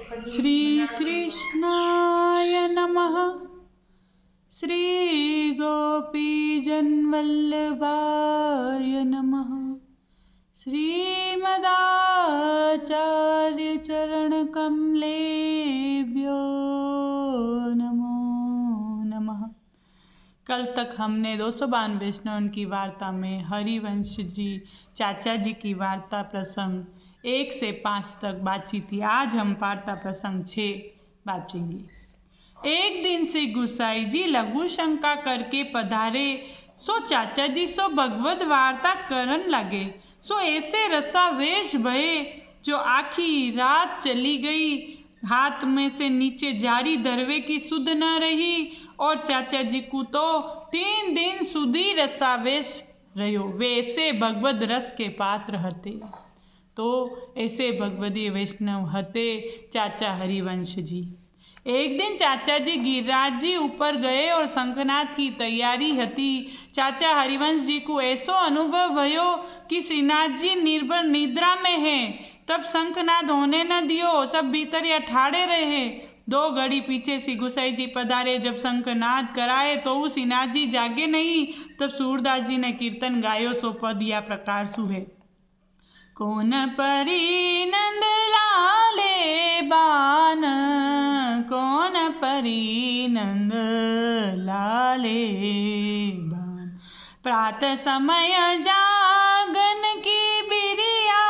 श्री कृष्णाय नमः। श्री गोपीजनवल्लभाय नमः। श्रीमदाचार्य चरणकमलेभ्यो नमो नमः। कल तक हमने 252 वैष्णवन की वार्ता में हरिवंश जी चाचा जी की वार्ता प्रसंग 1 से 5 तक बातचीत थी। आज हम वार्ता प्रसंग 6 बातेंगे। एक दिन श्री गुसाई जी लघु शंका करके पधारे, सो चाचा जी सो भगवत वार्ता करन लगे। सो ऐसे रसावेश भये जो आखी रात चली गई, हाथ में से नीचे जारी धरवे की सुध न रही। और चाचा जी को तो 3 दिन सुधी रसावेश रहो। वे ऐसे भगवत रस के पात्र हते। तो ऐसे भगवदीय वैष्णव हते चाचा हरिवंश जी। एक दिन चाचा जी गिरिराज जी ऊपर गए और शंखनाद की तैयारी हती। चाचा हरिवंश जी को ऐसो अनुभव भयो कि श्रीनाथ जी निर्भर निद्रा में हैं। तब शंखनाद होने न दियो, सब भीतर या ठाड़े रहे। 2 घड़ी पीछे श्री गुसाई जी पधारे। जब शंखनाद कराए तो वो श्रीनाथ जी जागे नहीं। तब सूरदास जी ने कीर्तन गायो। सो पद या प्रकार सु है। कौन परी नंद लाले बान, कौन परी नंद लाले बान। प्रात समय जागन की बिरिया,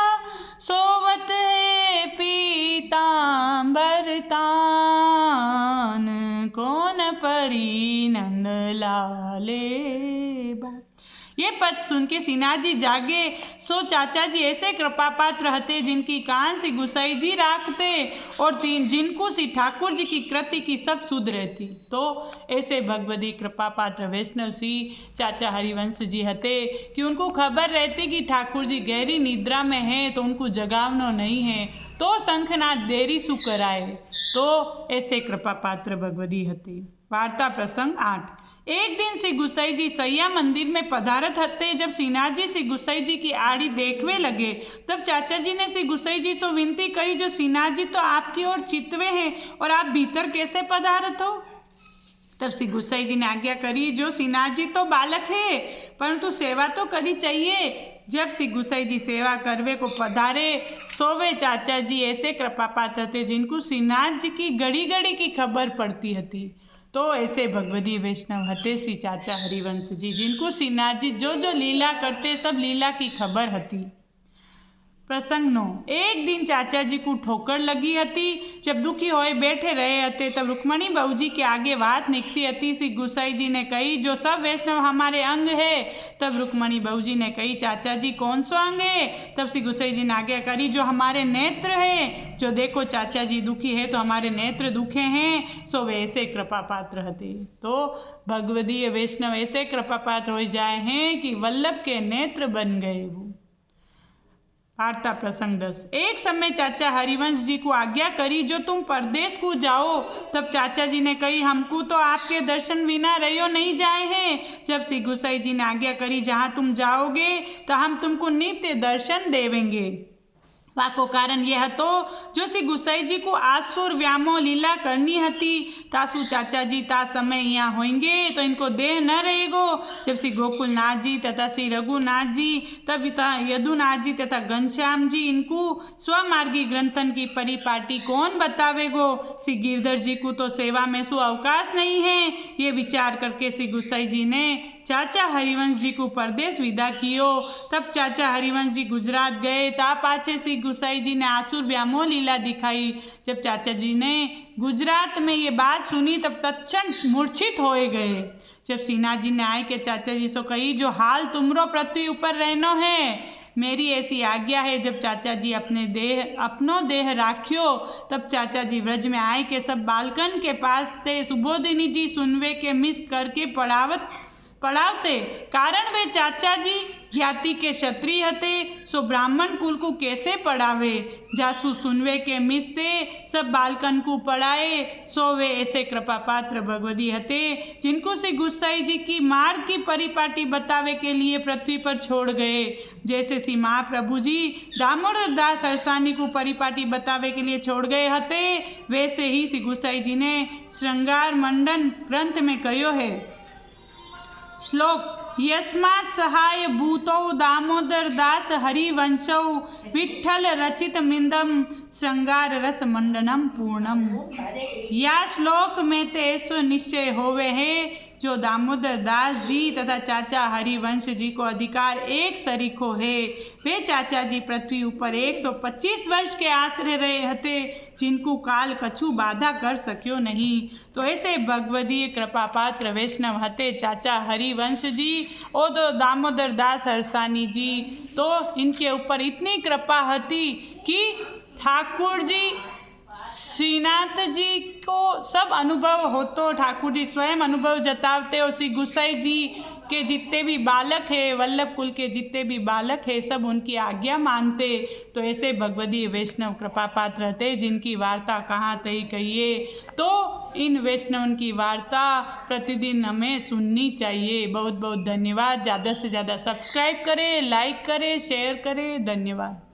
सोवत है पीतांबर तान। कौन परी नंद लाले बान। ये पद सुन के श्रीनाथ जी जागे। सो चाचा जी ऐसे कृपा पात्र रहते जिनकी कान से गुसाई जी राखते और जिनको श्री ठाकुर जी की कृति की सब सुध रहती। तो ऐसे भगवती कृपा पात्र वैष्णव श्री चाचा हरिवंश जी हते कि उनको खबर रहती कि ठाकुर जी गहरी निद्रा में हैं, तो उनको जगावनो नहीं है। तो शंखनाद देरी सु कराए। तो ऐसे कृपा पात्र भगवती हती। वार्ता प्रसंग 8। एक दिन श्री गुसाई जी सैया मंदिर में पधारत हते। जब श्रीनाथ जी श्री गुसाई जी की आड़ी देखवे लगे, तब चाचा जी ने श्री गुसाई जी से विनती करी, जो श्रीनाथ जी तो आपकी ओर चितवे हैं और आप भीतर कैसे पधारत हो। तब श्री गुसाई जी ने आज्ञा करी, जो श्रीनाथ जी तो बालक है, परंतु सेवा तो करी चाहिए। जब श्री गुसाई जी सेवा करवे को पधारे, सोवे चाचा जी ऐसे कृपा पात्र थे जिनको श्रीनाथ जी की घड़ी घड़ी की खबर पड़ती हती। तो ऐसे भगवती वैष्णव हते श्री चाचा हरिवंश जी, जिनको श्रीनाथ जी जो जो लीला करते सब लीला की खबर हती। प्रसंग 9। एक दिन चाचा जी को ठोकर लगी हती। जब दुखी होए बैठे रहे हते, तब रुक्मणी बहू जी के आगे बात निकसी हती। श्री गुसाई जी ने कही, जो सब वैष्णव हमारे अंग है। तब रुक्मणी बहू जी ने कही, चाचा जी कौन सो अंग है। तब श्री गुसाई जी ने आज्ञा करी, जो हमारे नेत्र है। जो देखो चाचा जी दुखी है तो हमारे नेत्र दुखे हैं। सो वे ऐसे कृपा पात्र हते। तो भगवदीय वैष्णव ऐसे कृपा पात्र हो जाए हैं कि वल्लभ के नेत्र बन गए वो। वार्ता प्रसंग 10। एक समय चाचा हरिवंश जी को आज्ञा करी, जो तुम परदेश को जाओ। तब चाचा जी ने कही, हमको तो आपके दर्शन बिना रहो नहीं जाए हैं। जब श्री गुसाई जी ने आज्ञा करी, जहाँ तुम जाओगे तो हम तुमको नित्य दर्शन देवेंगे। वाको कारण यह हतो, जो श्री गुसाई जी को आसुर व्यामो लीला करनी हती। तासु चाचा जी ता समय यहाँ होंगे तो इनको देह न रहेगो। जब श्री गोकुलनाथ जी तथा श्री रघुनाथ जी, तब यदुनाथ जी तथा घनश्याम जी, इनको स्वमार्गी ग्रंथन की परिपाटी कौन बतावेगो। श्री गिरधर जी को तो सेवा में सु अवकाश नहीं है। ये विचार करके श्री गुसाई जी ने चाचा हरिवंश जी को परदेश विदा कियो। तब चाचा हरिवंश जी गुजरात गए। ता पाछे श्री गुसाई जी ने आसुर व्यामो लीला दिखाई। जब चाचा जी ने गुजरात में ये बात सुनी, तब तत्क्षण मूर्छित होए गए। जब श्रीनाथ जी ने आए के चाचा जी से कही, जो हाल तुमरो पृथ्वी ऊपर रहनो है, मेरी ऐसी आज्ञा है। जब चाचा जी अपनो देह राख्यो, तब चाचा जी व्रज में आए के सब बालकन के पास थे। सुबोधिनी जी सुनवे के मिस करके पढ़ावते। कारण वे चाचा जी ज्ञाति के क्षत्रिय हते सो ब्राह्मण कुल को कैसे पढ़ावे। जासू सुनवे के मिसते सब बालकन को पढ़ाए सो वे ऐसे कृपा पात्र भगवती हते जिनको से गुस्साई जी की मार्ग की परिपाटी बतावे के लिए पृथ्वी पर छोड़ गए। जैसे श्री महाप्रभु जी दामोदर दास हरसानी को परिपाटी बतावे के लिए छोड़ गए हते वैसे ही श्री गुसाई जी ने श्रृंगार मंडन ग्रंथ में कहो है। श्लोक यस्मात् सहाय भूतौ दामोदर दास हरिवंशौ विठ्ठल रचित मिंदम श्रृंगार रस मंडनम पूर्णम। या श्लोक में तो ऐसो निश्चय होवे है जो दामोदर दास जी तथा चाचा हरिवंश जी को अधिकार एक सरीखो है। वे चाचा जी पृथ्वी ऊपर 125 वर्ष के आश्रय रहे हते जिनको काल कछु बाधा कर सक्यो नहीं। तो ऐसे भगवदीय कृपा पात्र वैष्णव हते चाचा हरिवंश जी और दो दामोदर दास हरसानी जी। तो इनके ऊपर इतनी कृपा हती कि ठाकुर जी श्रीनाथ जी को सब अनुभव हो तो ठाकुर जी स्वयं अनुभव जतावते और श्री गुसाई जी के जितने भी बालक है वल्लभ कुल के जितने भी बालक है सब उनकी आज्ञा मानते। तो ऐसे भगवदीय वैष्णव कृपा पात्र थे जिनकी वार्ता कहाँ तई कहिए। तो इन वैष्णवन की वार्ता प्रतिदिन हमें सुननी चाहिए। बहुत बहुत धन्यवाद। ज़्यादा से ज़्यादा सब्सक्राइब करें, लाइक करें, शेयर करें। धन्यवाद।